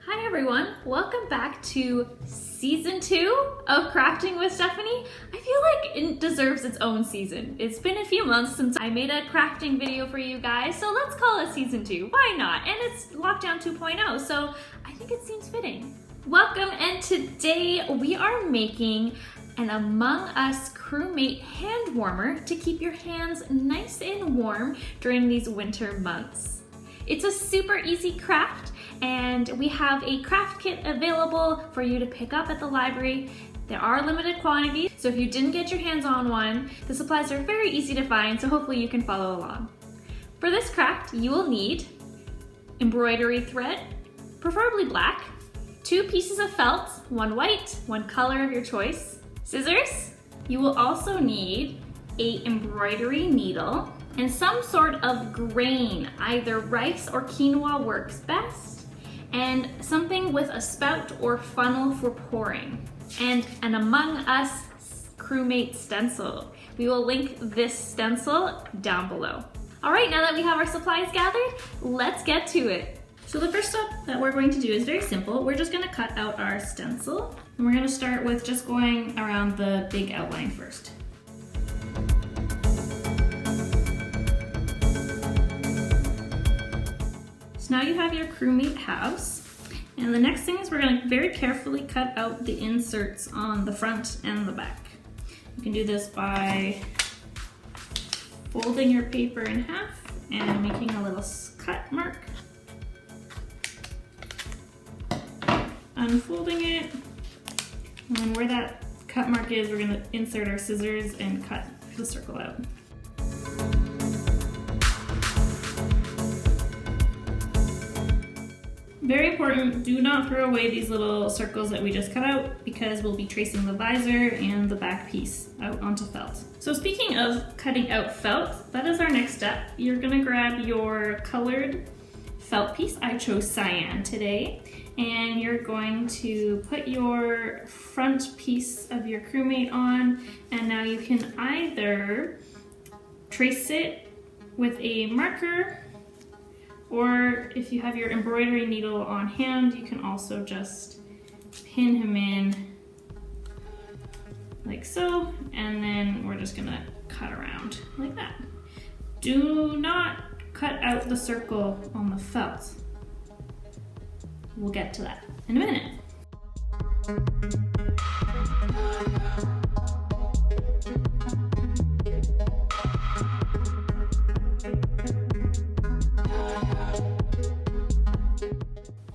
Hi everyone, welcome back to season 2 of Crafting with Stephanie. I feel like it deserves its own season. It's been a few months since I made a crafting video for you guys, so let's call it season 2. Why not? And it's Lockdown 2.0, so I think it seems fitting. Welcome, and today we are making an Among Us crewmate hand warmer to keep your hands nice and warm during these winter months. It's a super easy craft, and we have a craft kit available for you to pick up at the library. There are limited quantities, so if you didn't get your hands on one, the supplies are very easy to find, so hopefully you can follow along. For this craft, you will need embroidery thread, preferably black, 2 pieces of felt, one white, one color of your choice, scissors. You will also need an embroidery needle, and some sort of grain, either rice or quinoa works best, and something with a spout or funnel for pouring, and an Among Us crewmate stencil. We will link this stencil down below. All right, now that we have our supplies gathered, let's get to it. So the first step that we're going to do is very simple. We're just gonna cut out our stencil, and we're gonna start with just going around the big outline first. So now you have your crewmate house, and the next thing is we're going to very carefully cut out the inserts on the front and the back. You can do this by folding your paper in half and making a little cut mark, unfolding it, and then where that cut mark is, we're going to insert our scissors and cut the circle out. Very important, do not throw away these little circles that we just cut out, because we'll be tracing the visor and the back piece out onto felt. So speaking of cutting out felt, that is our next step. You're gonna grab your colored felt piece. I chose cyan today. And you're going to put your front piece of your crewmate on, and now you can either trace it with a marker, or if you have your embroidery needle on hand, you can also just pin him in like so, and then we're just gonna cut around like that. Do not cut out the circle on the felt. We'll get to that in a minute.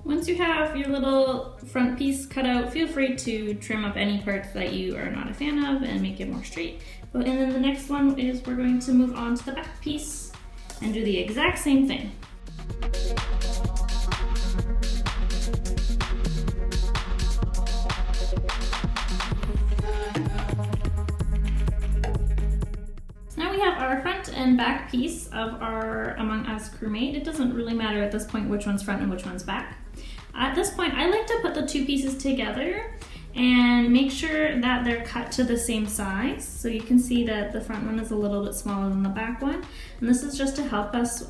Once you have your little front piece cut out, feel free to trim up any parts that you are not a fan of and make it more straight. And then the next one is we're going to move on to the back piece and do the exact same thing. Our front and back piece of our Among Us crewmate. It doesn't really matter at this point which one's front and which one's back. At this point, I like to put the 2 pieces together and make sure that they're cut to the same size. So you can see that the front one is a little bit smaller than the back one. And this is just to help us,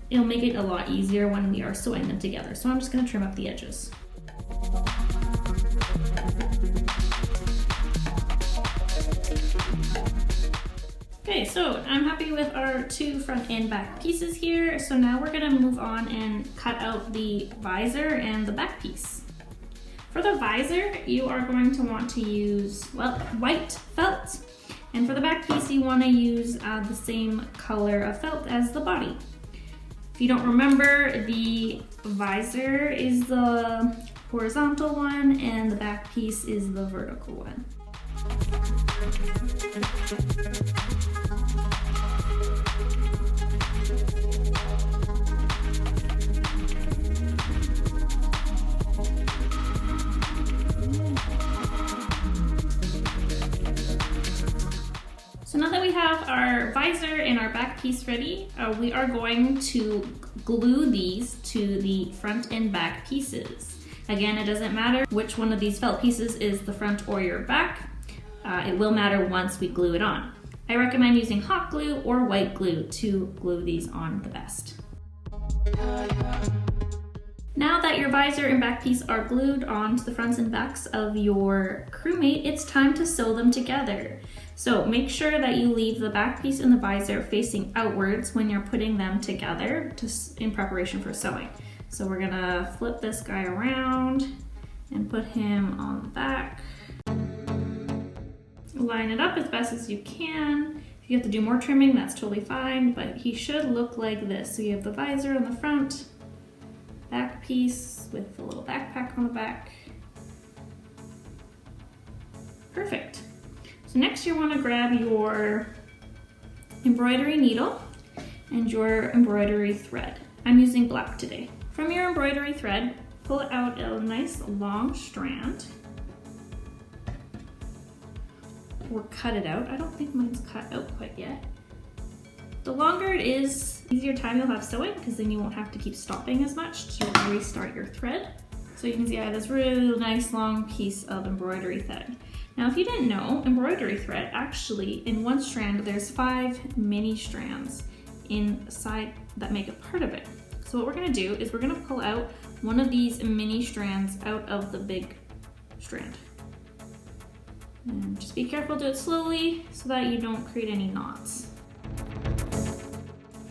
it'll make it a lot easier when we are sewing them together. So I'm just gonna trim up the edges. Okay, so I'm happy with our 2 front and back pieces here. So now we're gonna move on and cut out the visor and the back piece. For the visor, you are going to want to use, well, white felt. And for the back piece, you wanna use the same color of felt as the body. If you don't remember, the visor is the horizontal one and the back piece is the vertical one. So now that we have our visor and our back piece ready, we are going to glue these to the front and back pieces. Again, it doesn't matter which one of these felt pieces is the front or your back. It will matter once we glue it on. I recommend using hot glue or white glue to glue these on the best. Now that your visor and back piece are glued onto the fronts and backs of your crewmate, it's time to sew them together. So make sure that you leave the back piece and the visor facing outwards when you're putting them together in preparation for sewing. So we're gonna flip this guy around and put him on the back. Line it up as best as you can. If you have to do more trimming, that's totally fine, but he should look like this. So you have the visor on the front, back piece with the little backpack on the back. Perfect. So next you want to grab your embroidery needle and your embroidery thread. I'm using black today. From your embroidery thread, pull out a nice long strand or cut it out. I don't think mine's cut out quite yet. The longer it is, the easier time you'll have sewing, because then you won't have to keep stopping as much to restart your thread. So you can see I have this really nice long piece of embroidery thread. Now if you didn't know, embroidery thread, actually in one strand there's 5 mini strands inside that make a part of it. So what we're gonna do is we're gonna pull out one of these mini strands out of the big strand. And just be careful, do it slowly so that you don't create any knots.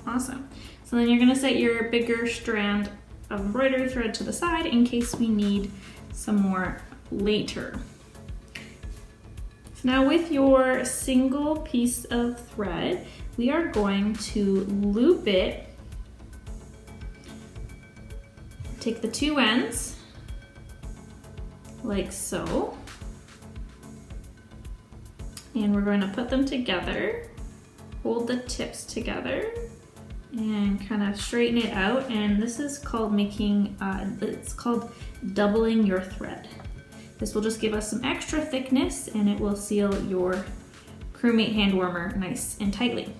Awesome. So then you're gonna set your bigger strand of embroidery thread to the side in case we need some more later. So now with your single piece of thread, we are going to loop it. Take the 2 ends, like so. And we're going to put them together, hold the tips together, and kind of straighten it out. And this is called it's called doubling your thread. This will just give us some extra thickness and it will seal your crewmate hand warmer nice and tightly.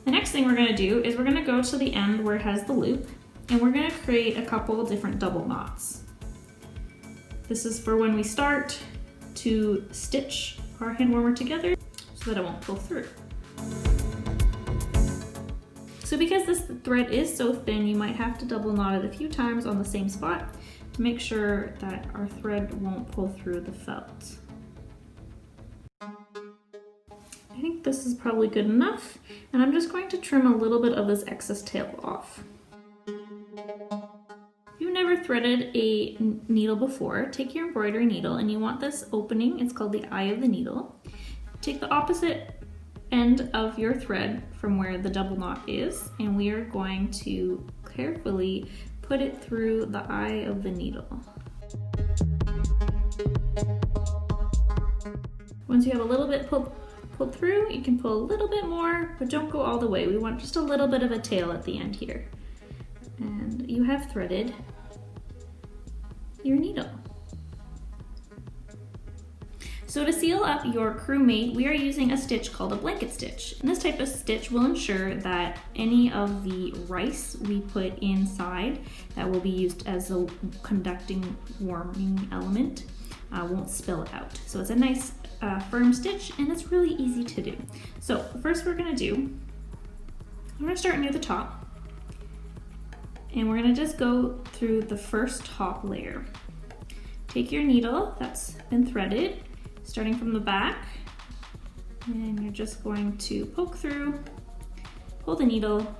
The next thing we're gonna do is we're gonna go to the end where it has the loop and we're gonna create a couple different double knots. This is for when we start to stitch our hand warmer together so that it won't pull through. So because this thread is so thin, you might have to double knot it a few times on the same spot to make sure that our thread won't pull through the felt. I think this is probably good enough, and I'm just going to trim a little bit of this excess tail off. If you've never threaded a needle before, take your embroidery needle and you want this opening, it's called the eye of the needle. Take the opposite end of your thread from where the double knot is, and we are going to carefully put it through the eye of the needle. Once you have a little bit pulled through, you can pull a little bit more, but don't go all the way. We want just a little bit of a tail at the end here. And you have threaded your needle. So to seal up your crewmate, we are using a stitch called a blanket stitch. And this type of stitch will ensure that any of the rice we put inside that will be used as a conducting warming element won't spill out. So it's a nice firm stitch and it's really easy to do. So first we're gonna start near the top and we're gonna just go through the first top layer. Take your needle that's been threaded, starting from the back, and you're just going to poke through, pull the needle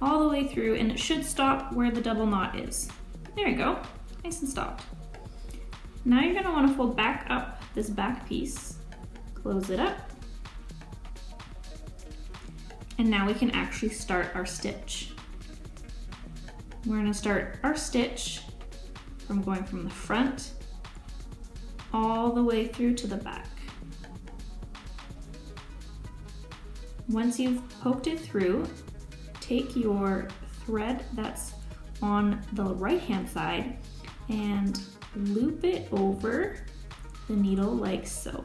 all the way through, and it should stop where the double knot is. There you go, nice and stopped. Now you're gonna wanna fold back up this back piece, close it up, and now we can actually start our stitch. We're gonna start our stitch from going from the front all the way through to the back. Once you've poked it through, take your thread that's on the right hand side and loop it over the needle like so.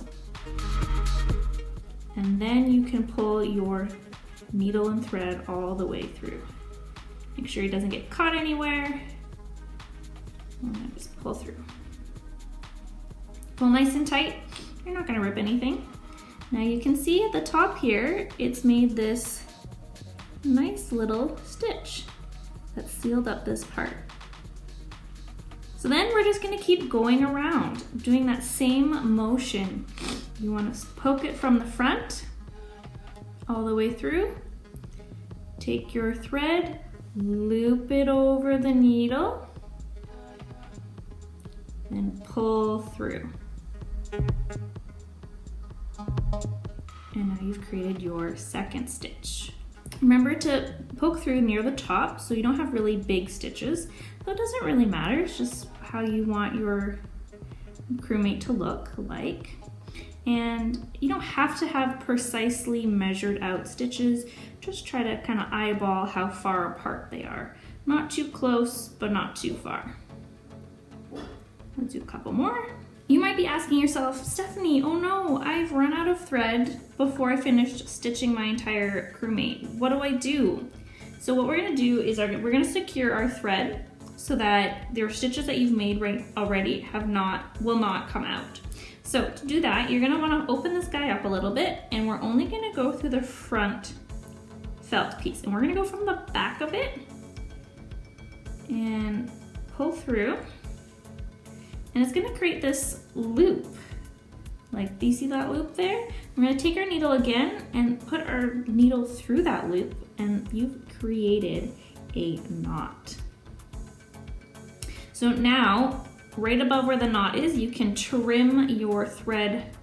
And then you can pull your needle and thread all the way through. Make sure it doesn't get caught anywhere. And then just pull through. Pull nice and tight. You're not gonna rip anything. Now you can see at the top here, it's made this nice little stitch that sealed up this part. So then we're just gonna keep going around, doing that same motion. You wanna poke it from the front, all the way through. Take your thread, loop it over the needle, and pull through. And now you've created your second stitch. Remember to poke through near the top so you don't have really big stitches. So it doesn't really matter, it's just how you want your crewmate to look like. And you don't have to have precisely measured out stitches, just try to kind of eyeball how far apart they are. Not too close, but not too far. Let's do a couple more. You might be asking yourself, Stephanie, oh no, I've run out of thread before I finished stitching my entire crewmate. What do I do? So what we're gonna do is we're gonna secure our thread so that your stitches that you've made already will not come out. So to do that, you're gonna wanna open this guy up a little bit, and we're only gonna go through the front felt piece. And we're gonna go from the back of it and pull through. And it's gonna create this loop. Like, do you see that loop there? We're gonna take our needle again and put our needle through that loop, and you've created a knot. So now, right above where the knot is, you can trim your thread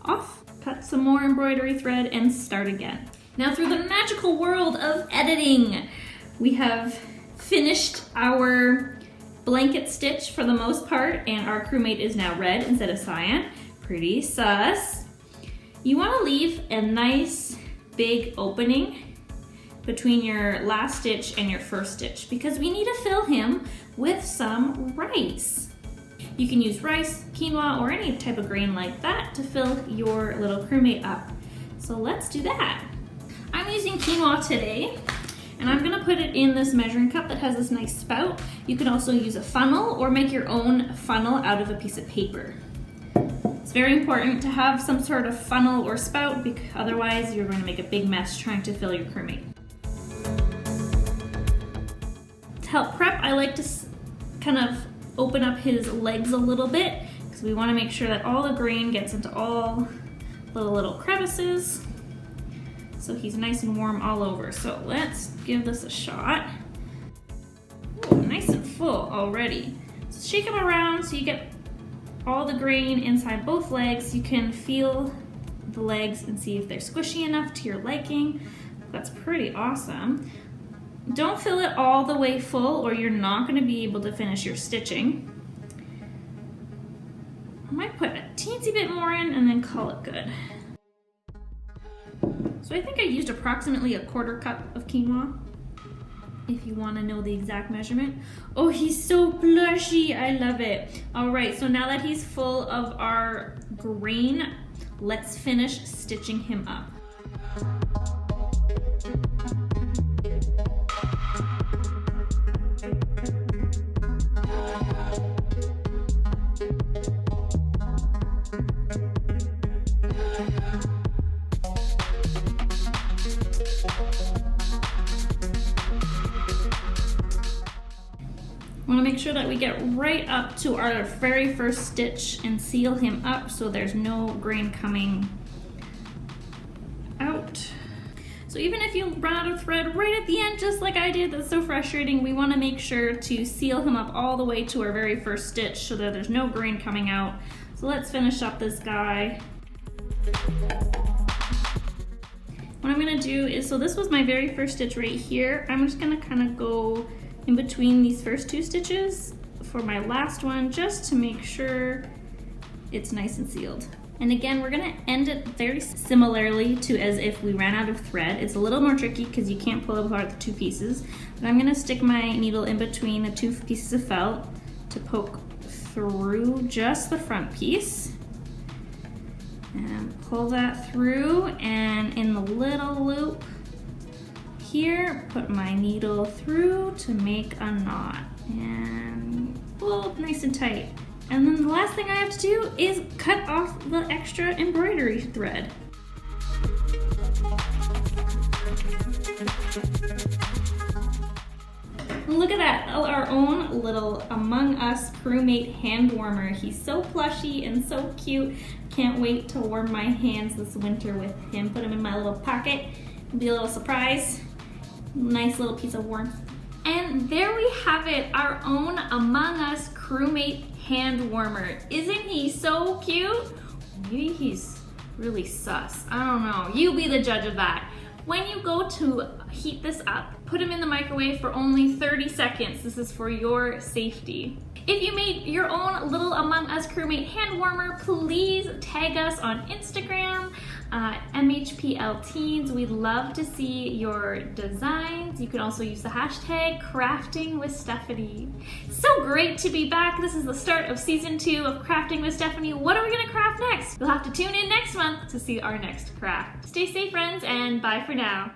off, cut some more embroidery thread, and start again. Now, through the magical world of editing, we have finished our blanket stitch for the most part, and our crewmate is now red instead of cyan. Pretty sus. You want to leave a nice big opening between your last stitch and your first stitch because we need to fill him with some rice. You can use rice, quinoa, or any type of grain like that to fill your little crewmate up. So let's do that. I'm using quinoa today, and I'm gonna put it in this measuring cup that has this nice spout. You can also use a funnel or make your own funnel out of a piece of paper. It's very important to have some sort of funnel or spout because otherwise you're going to make a big mess trying to fill your crewmate. To help prep, I like to kind of open up his legs a little bit because we want to make sure that all the grain gets into all the little crevices so he's nice and warm all over. So let's give this a shot. Ooh, nice and full already. So shake him around so you get all the grain inside both legs. You can feel the legs and see if they're squishy enough to your liking. That's pretty awesome. Don't fill it all the way full or you're not going to be able to finish your stitching. I might put a teensy bit more in and then call it good. So I think I used approximately a 1/4 cup of quinoa, if you want to know the exact measurement. Oh, he's so plushy, I love it. All right, so now that he's full of our grain, let's finish stitching him up. Want to make sure that we get right up to our very first stitch and seal him up so there's no grain coming out. So even if you run out of thread right at the end, just like I did, that's so frustrating, we want to make sure to seal him up all the way to our very first stitch so that there's no grain coming out. So let's finish up this guy. What I'm going to do is, so this was my very first stitch right here. I'm just going to kind of go in between these first 2 stitches for my last one, just to make sure it's nice and sealed. And again, we're gonna end it very similarly to as if we ran out of thread. It's a little more tricky because you can't pull apart the 2 pieces, but I'm gonna stick my needle in between the 2 pieces of felt to poke through just the front piece. And pull that through, and in the little loop here, put my needle through to make a knot and pull nice and tight. And then the last thing I have to do is cut off the extra embroidery thread. And look at that, our own little Among Us crewmate hand warmer. He's so plushy and so cute. Can't wait to warm my hands this winter with him. Put him in my little pocket. It'll be a little surprise. Nice little piece of warmth. And there we have it, our own Among Us crewmate hand warmer. Isn't he so cute? Maybe he's really sus. I don't know. You be the judge of that. When you go to heat this up, put him in the microwave for only 30 seconds. This is for your safety. If you made your own little Among Us crewmate hand warmer, please tag us on Instagram, MHPLteens. We'd love to see your designs. You can also use the hashtag Crafting with Stephanie. So great to be back. This is the start of season 2 of Crafting with Stephanie. What are we gonna craft next? You'll have to tune in next month to see our next craft. Stay safe, friends, and bye for now.